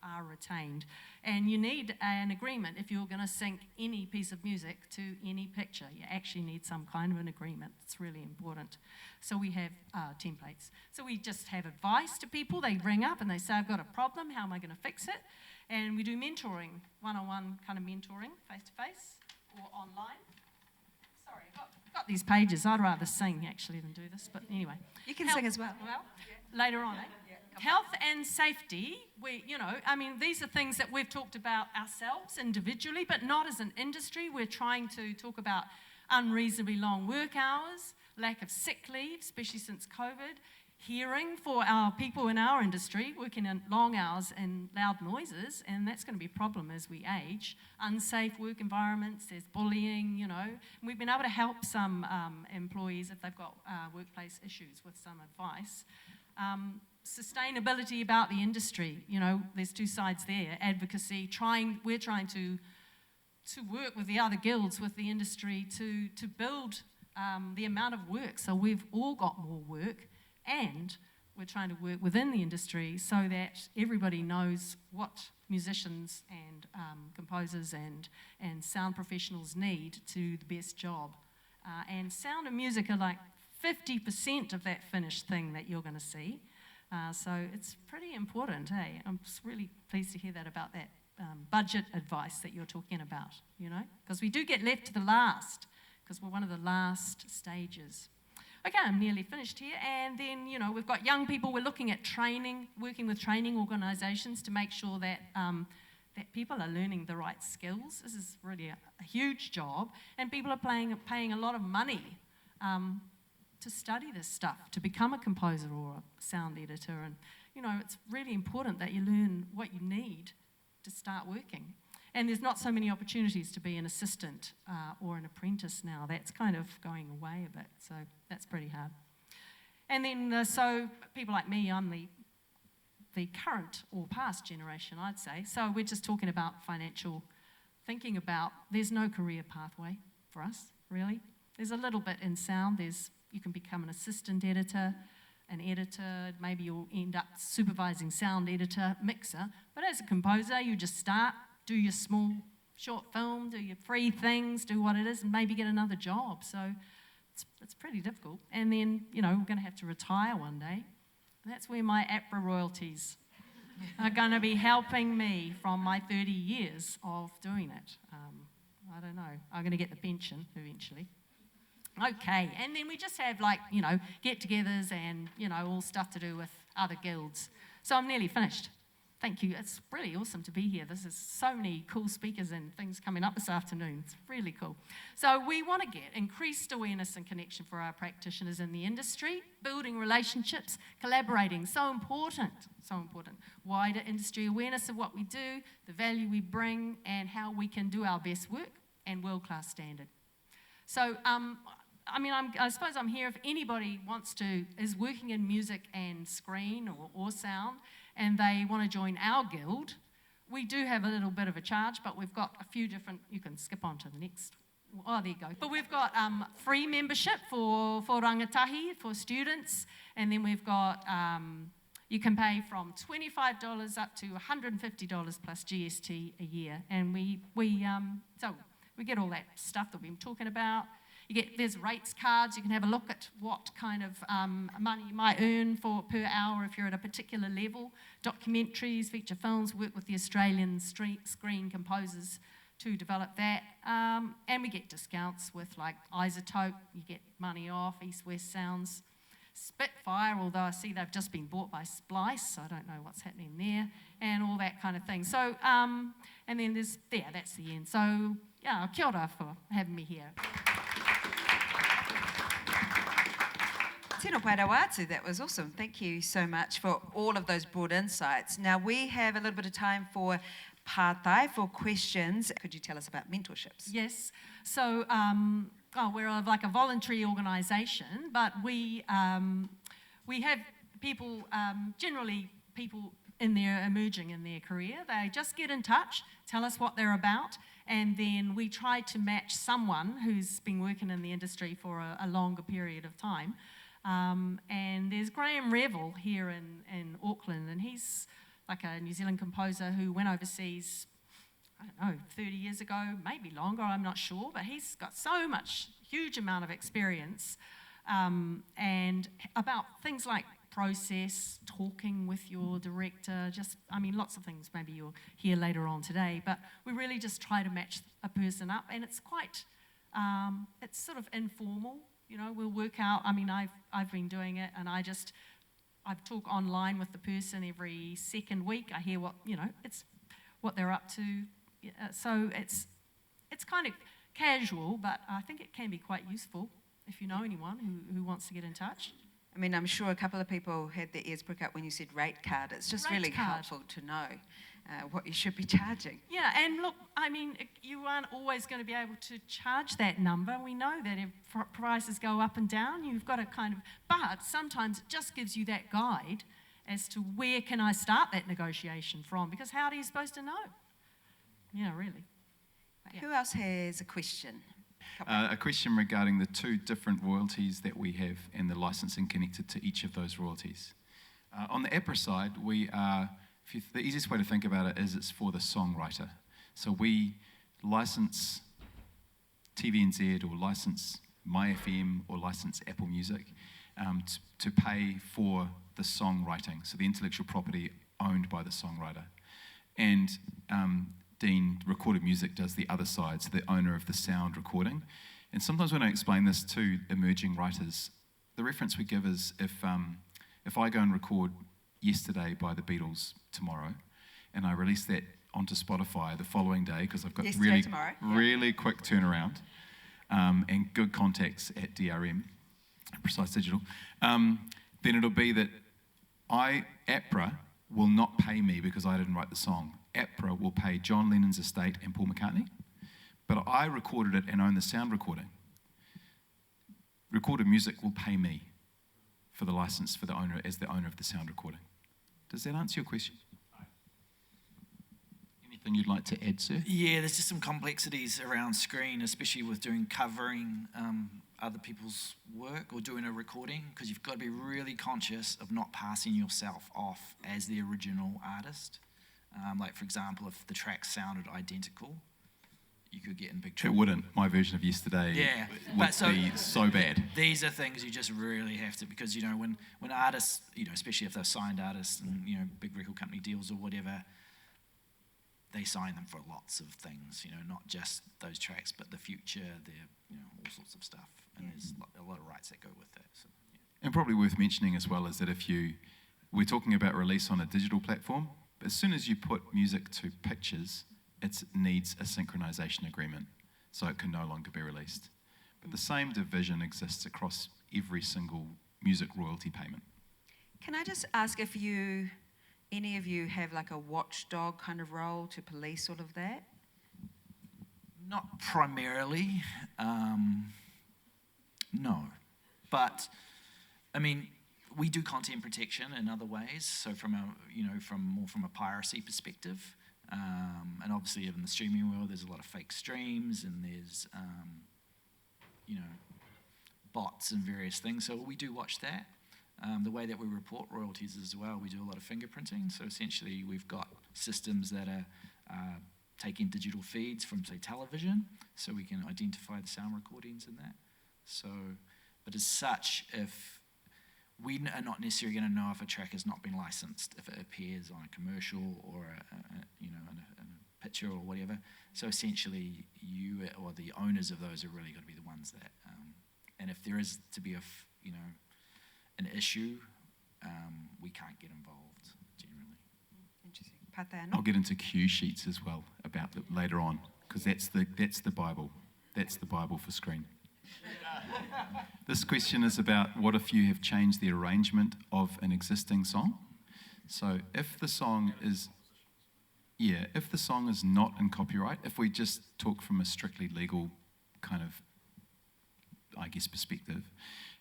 are retained. And you need an agreement if you're going to sync any piece of music to any picture. You actually need some kind of an agreement. It's really important. So we have templates. So we just have advice to people. They ring up and they say, I've got a problem, how am I going to fix it? And we do mentoring, one-on-one kind of mentoring, face-to-face or online. Sorry, I've got these pages. I'd rather sing actually than do this, but anyway. You can sing as well. Later on, eh? Health and safety, these are things that we've talked about ourselves individually, but not as an industry. We're trying to talk about unreasonably long work hours, lack of sick leave, especially since COVID, hearing for our people in our industry, working in long hours and loud noises, and that's going to be a problem as we age. Unsafe work environments, there's bullying, And we've been able to help some employees if they've got workplace issues with some advice. Sustainability about the industry, there's two sides there. Advocacy, we're trying to work with the other guilds, with the industry, to build the amount of work. So we've all got more work, and we're trying to work within the industry so that everybody knows what musicians and composers and sound professionals need to do the best job. And sound and music are like 50% of that finished thing that you're going to see. So it's pretty important, hey? I'm just really pleased to hear that about that budget advice that you're talking about, because we do get left to the last, because we're one of the last stages. Okay, I'm nearly finished here, and then, we've got young people. We're looking at training, working with training organisations to make sure that that people are learning the right skills. This is really a huge job, and people are paying a lot of money to study this stuff, to become a composer or a sound editor. And, it's really important that you learn what you need to start working. And there's not so many opportunities to be an assistant or an apprentice now. That's kind of going away a bit, so that's pretty hard. And then, so people like me, I'm the current or past generation, I'd say. So we're just talking about thinking about, there's no career pathway for us, really. There's a little bit in sound. You can become an assistant editor, an editor, maybe you'll end up supervising sound editor, mixer. But as a composer, you just start, do your small short film, do your free things, do what it is, and maybe get another job. So it's pretty difficult. And then, we're going to have to retire one day. And that's where my APRA royalties are going to be helping me from my 30 years of doing it. I don't know. I'm going to get the pension eventually. Okay, and then we just have get-togethers and, all stuff to do with other guilds. So I'm nearly finished. Thank you. It's really awesome to be here. This is so many cool speakers and things coming up this afternoon. It's really cool. So we want to get increased awareness and connection for our practitioners in the industry, building relationships, collaborating, so important, so important. Wider industry awareness of what we do, the value we bring, and how we can do our best work and world-class standard. So, I suppose I'm here if anybody is working in music and screen or sound, and they want to join our guild. we do have a little bit of a charge, but we've got a few different, you can skip on to the next. Oh, there you go. But we've got free membership for rangatahi, for students, and then we've got, you can pay from $25 up to $150 plus GST a year. And so we get all that stuff that we've been talking about. There's rates cards, you can have a look at what kind of money you might earn per hour if you're at a particular level. Documentaries, feature films, work with the Australian screen composers to develop that. And we get discounts with like Isotope, you get money off, East West Sounds. Spitfire, although I see they've just been bought by Splice, so I don't know what's happening there, and all that kind of thing. So, and then that's the end. So, yeah, kia ora for having me here. Tēnā pai rawa atu, that was awesome. Thank you so much for all of those broad insights. Now we have a little bit of time for pātai, for questions. Could you tell us about mentorships? Yes. So we're like a voluntary organisation, but we have people, generally people emerging in their career. They just get in touch, tell us what they're about, and then we try to match someone who's been working in the industry for a longer period of time. And there's Graham Revel here in Auckland, and he's like a New Zealand composer who went overseas, I don't know, 30 years ago, maybe longer, I'm not sure, but he's got so much, huge amount of experience, and about things like process, talking with your director, lots of things maybe you'll hear later on today, but we really just try to match a person up, and it's quite, it's sort of informal. You know, we'll work out, I've been doing it, and I talk online with the person every second week. I hear it's what they're up to. So it's kind of casual, but I think it can be quite useful if you know anyone who wants to get in touch. I'm sure a couple of people had their ears prick up when you said rate card. It's just really helpful to know what you should be charging. Yeah, and look, you aren't always going to be able to charge that number. We know that if prices go up and down, you've got to but sometimes it just gives you that guide as to where can I start that negotiation from, because how are you supposed to know? Really. Yeah. Who else has a question? A question regarding the two different royalties that we have and the licensing connected to each of those royalties. On the APRA side, we are, the easiest way to think about it is it's for the songwriter. So we license TVNZ or license MyFM or license Apple Music to pay for the songwriting, so the intellectual property owned by the songwriter. And Dean, Recorded Music, does the other side, so the owner of the sound recording. And sometimes when I explain this to emerging writers, the reference we give is if I go and record Yesterday by the Beatles tomorrow, and I release that onto Spotify the following day, because I've got really quick turnaround and good contacts at DRM, Precise Digital, then it'll be that APRA will not pay me because I didn't write the song. APRA will pay John Lennon's estate and Paul McCartney, but I recorded it and own the sound recording. Recorded Music will pay me for the license for the owner as the owner of the sound recording. Does that answer your question? Anything you'd like to add, sir? Yeah, there's just some complexities around screen, especially with covering other people's work or doing a recording, because you've got to be really conscious of not passing yourself off as the original artist. Like, for example, if the track sounded identical, you could get in big trouble. It wouldn't. My version of Yesterday would be so bad. These are things you just really have to, because, when artists, especially if they're signed artists and, big record company deals or whatever, they sign them for lots of things, not just those tracks, but the future, all sorts of stuff. And there's a lot of rights that go with that. So, yeah. And probably worth mentioning as well is that we're talking about release on a digital platform, but as soon as you put music to pictures, it needs a synchronization agreement, so it can no longer be released. But the same division exists across every single music royalty payment. Can I just ask if any of you have like a watchdog kind of role to police all of that? Not primarily, no. But, we do content protection in other ways. So from a piracy perspective, And obviously in the streaming world, there's a lot of fake streams, and there's, bots and various things. So we do watch that. The way that we report royalties as well, we do a lot of fingerprinting. So essentially, we've got systems that are taking digital feeds from, say, television, so we can identify the sound recordings in that. So, but as such, if we are not necessarily going to know if a track has not been licensed, if it appears on a commercial or in a picture or whatever. So essentially, you or the owners of those are really going to be the ones that. And if there is to be an issue, we can't get involved generally. Interesting. Pātā I'll get into cue sheets as well about that later on, because that's the Bible. That's the Bible for screen. This question is about what if you have changed the arrangement of an existing song? So if the song is not in copyright, if we just talk from a strictly legal kind of, I guess, perspective,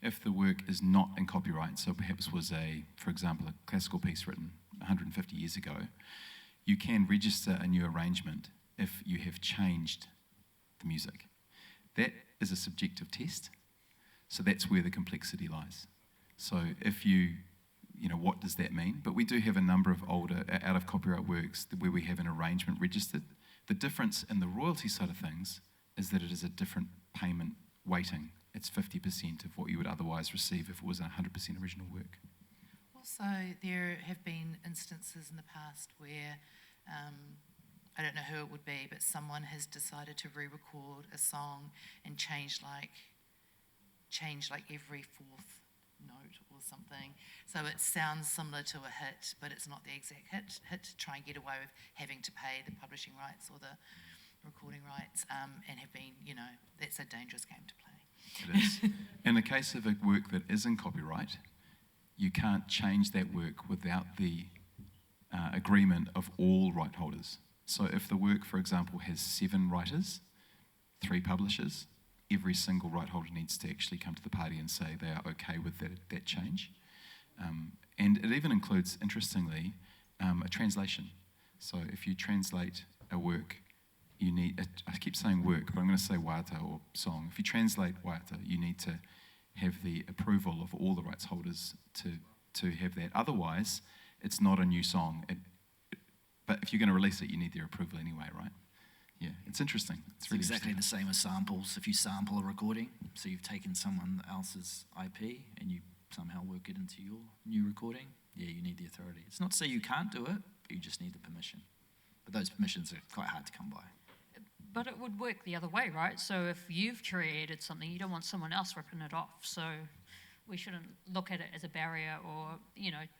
if the work is not in copyright, so perhaps was for example, a classical piece written 150 years ago, you can register a new arrangement if you have changed the music. That is a subjective test, so that's where the complexity lies. So if what does that mean? But we do have a number of older, out of copyright works where we have an arrangement registered. The difference in the royalty side of things is that it is a different payment weighting. It's 50% of what you would otherwise receive if it was a 100% original work. Also, there have been instances in the past where, I don't know who it would be, but someone has decided to re-record a song and change every fourth note or something. So it sounds similar to a hit, but it's not the exact hit to try and get away with having to pay the publishing rights or the recording rights, and have been, that's a dangerous game to play. It is. In the case of a work that is in copyright, you can't change that work without the agreement of all right holders. So if the work, for example, has 7 writers, 3 publishers, every single right holder needs to actually come to the party and say they are okay with that change. And it even includes, interestingly, a translation. So if you translate a work, you need, I keep saying work, but I'm going to say waiata or song. If you translate waiata, you need to have the approval of all the rights holders to have that. Otherwise, it's not a new song. But if you're going to release it, you need their approval anyway, right? Yeah, it's interesting. It's really exactly the same as samples. If you sample a recording, so you've taken someone else's IP and you somehow work it into your new recording, you need the authority. It's not to say you can't do it, but you just need the permission. But those permissions are quite hard to come by. But it would work the other way, right? So if you've created something, you don't want someone else ripping it off. So we shouldn't look at it as a barrier or,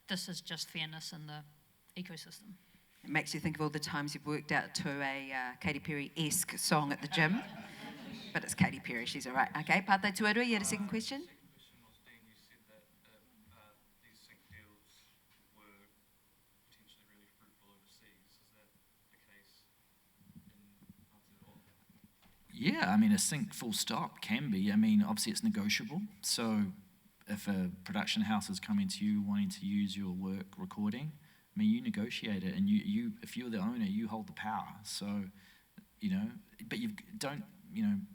this is just fairness in the ecosystem. It makes you think of all the times you've worked out to a Katy Perry-esque song at the gym. But it's Katy Perry, she's all right. Okay, Pātai Tuarua, you had a second question? Yeah, I mean, a sync full stop can be. I mean, obviously it's negotiable. So if a production house is coming to you wanting to use your work recording, I mean, you negotiate it, and you if you're the owner, you hold the power. So, but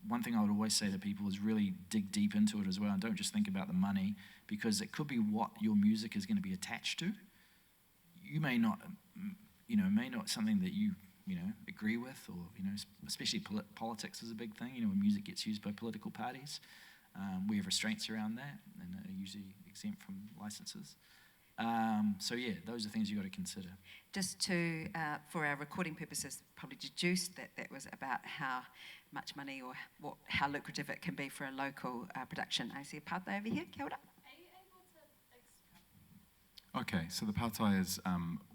one thing I would always say to people is really dig deep into it as well, and don't just think about the money, because it could be what your music is going to be attached to. You may not, something that you agree with, or, especially politics is a big thing, when music gets used by political parties. We have restraints around that, and are usually exempt from licenses. Those are things you've got to consider. Just to, for our recording purposes, probably deduced that was about how much money or how lucrative it can be for a local production. I see a Pātai over here. Kia ora. Okay, so the Pātai is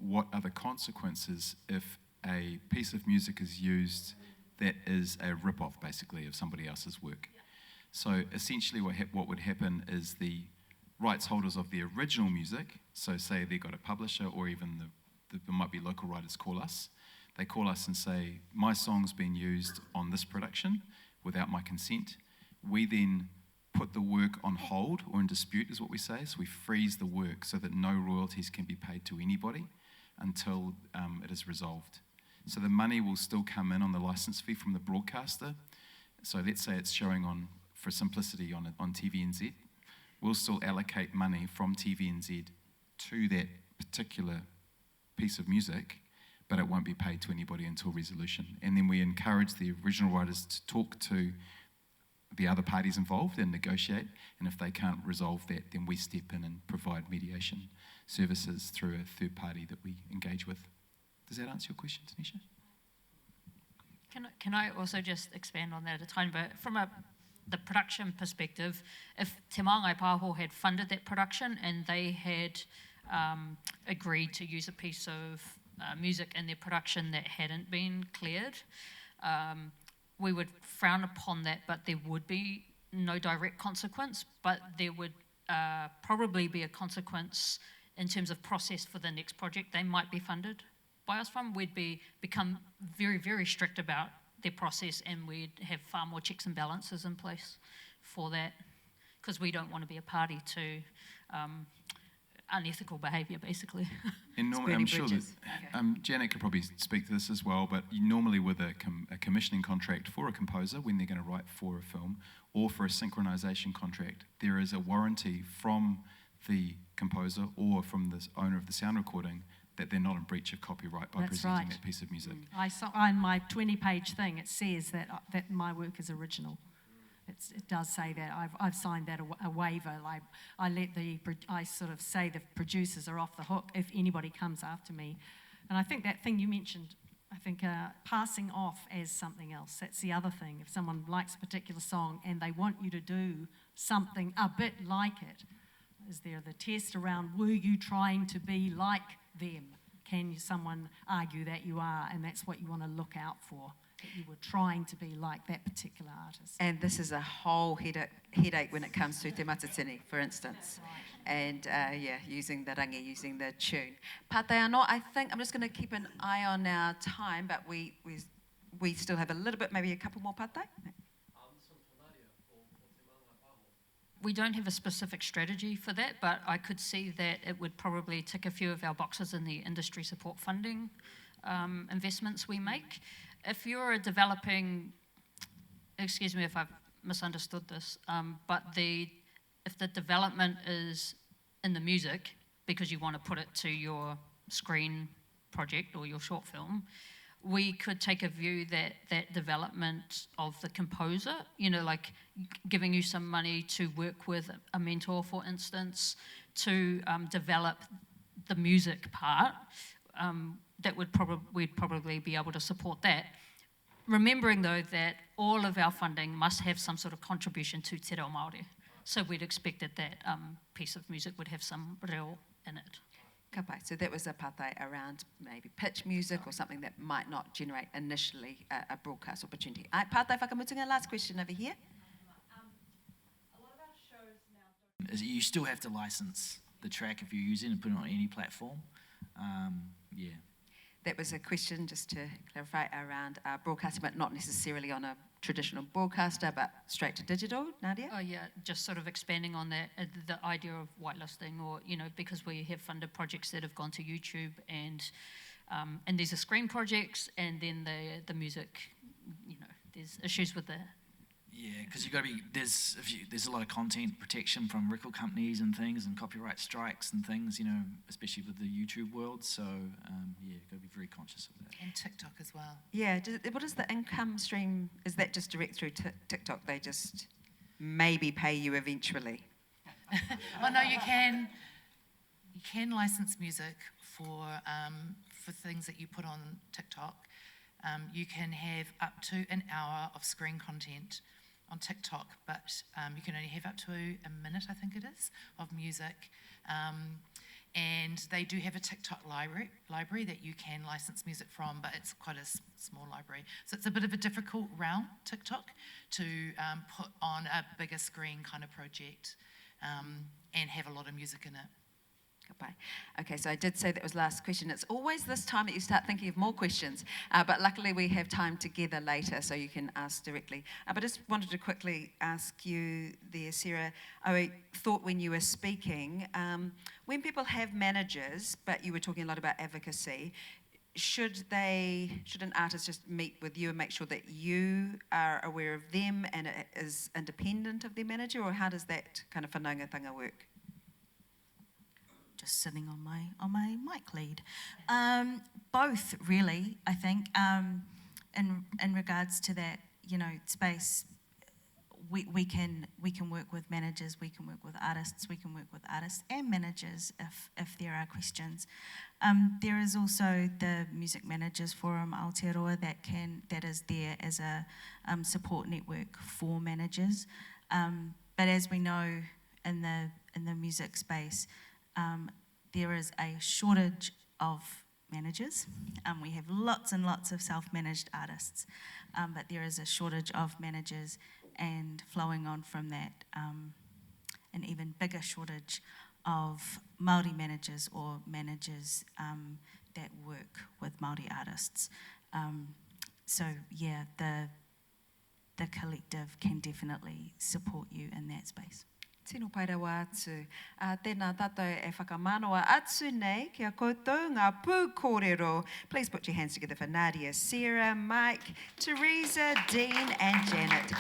what are the consequences if a piece of music is used that is a rip-off, basically, of somebody else's work. Yeah. So essentially what would happen is the rights holders of the original music, so say they've got a publisher or even there might be local writers call us. They call us and say, my song's been used on this production without my consent. We then put the work on hold, or in dispute is what we say, so we freeze the work so that no royalties can be paid to anybody until it is resolved. So the money will still come in on the license fee from the broadcaster. So let's say it's showing on, for simplicity, on TVNZ. We'll still allocate money from TVNZ to that particular piece of music, but it won't be paid to anybody until resolution. And then we encourage the original writers to talk to the other parties involved and negotiate, and if they can't resolve that, then we step in and provide mediation services through a third party that we engage with. Does that answer your question, Tanisha? Can I also just expand on that a tiny bit? From the production perspective, if Te Māngai Pāho had funded that production and they had agreed to use a piece of music in their production that hadn't been cleared, we would frown upon that, but there would be no direct consequence, but there would probably be a consequence in terms of process for the next project they might be funded by us from. We'd become very, very strict about their process, and we'd have far more checks and balances in place for that, because we don't want to be a party to unethical behaviour, basically. And normally, I'm sure that Janet could probably speak to this as well, but normally with a commissioning contract for a composer, when they're going to write for a film, or for a synchronisation contract, there is a warranty from the composer or from the owner of the sound recording that they're not in breach of copyright by presenting that piece of music. I saw on my 20-page thing, it says that my work is original. It does say that. I've signed that a waiver. I sort of say the producers are off the hook if anybody comes after me. And I think that thing you mentioned, I think passing off as something else, that's the other thing. If someone likes a particular song and they want you to do something a bit like it, is there the test around, were you trying to be like them? Can someone argue that you are? And that's what you want to look out for, that you were trying to be like that particular artist. And this is a whole headache when it comes to te matatini, for instance. And using the rangi, using the tune. Pātaiano, I think I'm just going to keep an eye on our time, but we still have a little bit, maybe a couple more pātai. We don't have a specific strategy for that, but I could see that it would probably tick a few of our boxes in the industry support funding investments we make. If you're developing, excuse me if I've misunderstood this, but if the development is in the music because you want to put it to your screen project or your short film, we could take a view that that development of the composer, like giving you some money to work with a mentor, for instance, to develop the music part, we'd probably be able to support that. Remembering, though, that all of our funding must have some sort of contribution to te reo Māori. So we'd expect that piece of music would have some reo in it. Ka pai. So that was a pātai around maybe pitch music or something that might not generate initially a broadcast opportunity. Pātai whakamutunga, last question over here. A lot of our shows now don't... You still have to license the track if you're using it and put it on any platform. That was a question, just to clarify, around broadcasting, but not necessarily on a traditional broadcaster, but straight to digital. Nadia? Oh yeah, just sort of expanding on that, the idea of whitelisting, or because we have funded projects that have gone to YouTube, and these are screen projects, and then the music, there's issues with the. Yeah, because you've got to be, there's a lot of content protection from record companies and things, and copyright strikes and things, especially with the YouTube world. So, you've got to be very conscious of that. And TikTok as well. Yeah, what is the income stream? Is that just direct through TikTok? They just maybe pay you eventually? Well, no, you can license music for things that you put on TikTok. You can have up to an hour of screen content on TikTok, but you can only have up to a minute, I think it is, of music. And they do have a TikTok library that you can license music from, but it's quite a small library. So it's a bit of a difficult route, TikTok, to put on a bigger screen kind of project and have a lot of music in it. Goodbye. Okay, so I did say that was last question. It's always this time that you start thinking of more questions, but luckily we have time together later, so you can ask directly. But I just wanted to quickly ask you there, Sara. I thought when you were speaking, when people have managers, but you were talking a lot about advocacy, should an artist just meet with you and make sure that you are aware of them and it is independent of their manager, or how does that kind of whanaungatanga work? Just sitting on my mic lead. Both, really, I think. In regards to that, space, we can work with managers, we can work with artists, and managers if there are questions. There is also the Music Managers Forum Aotearoa that is there as a support network for managers. But as we know in the music space, there is a shortage of managers. We have lots and lots of self-managed artists, but there is a shortage of managers, and flowing on from that, an even bigger shortage of Māori managers or managers that work with Māori artists. So yeah, the collective can definitely support you in that space. Tino pairawa atu. Tēnā tātou e whakamanoa atu nei kia koutou ngā pū kōrero. Please put your hands together for Nadia, Sara, Mike, Teresa, Dean and Janet.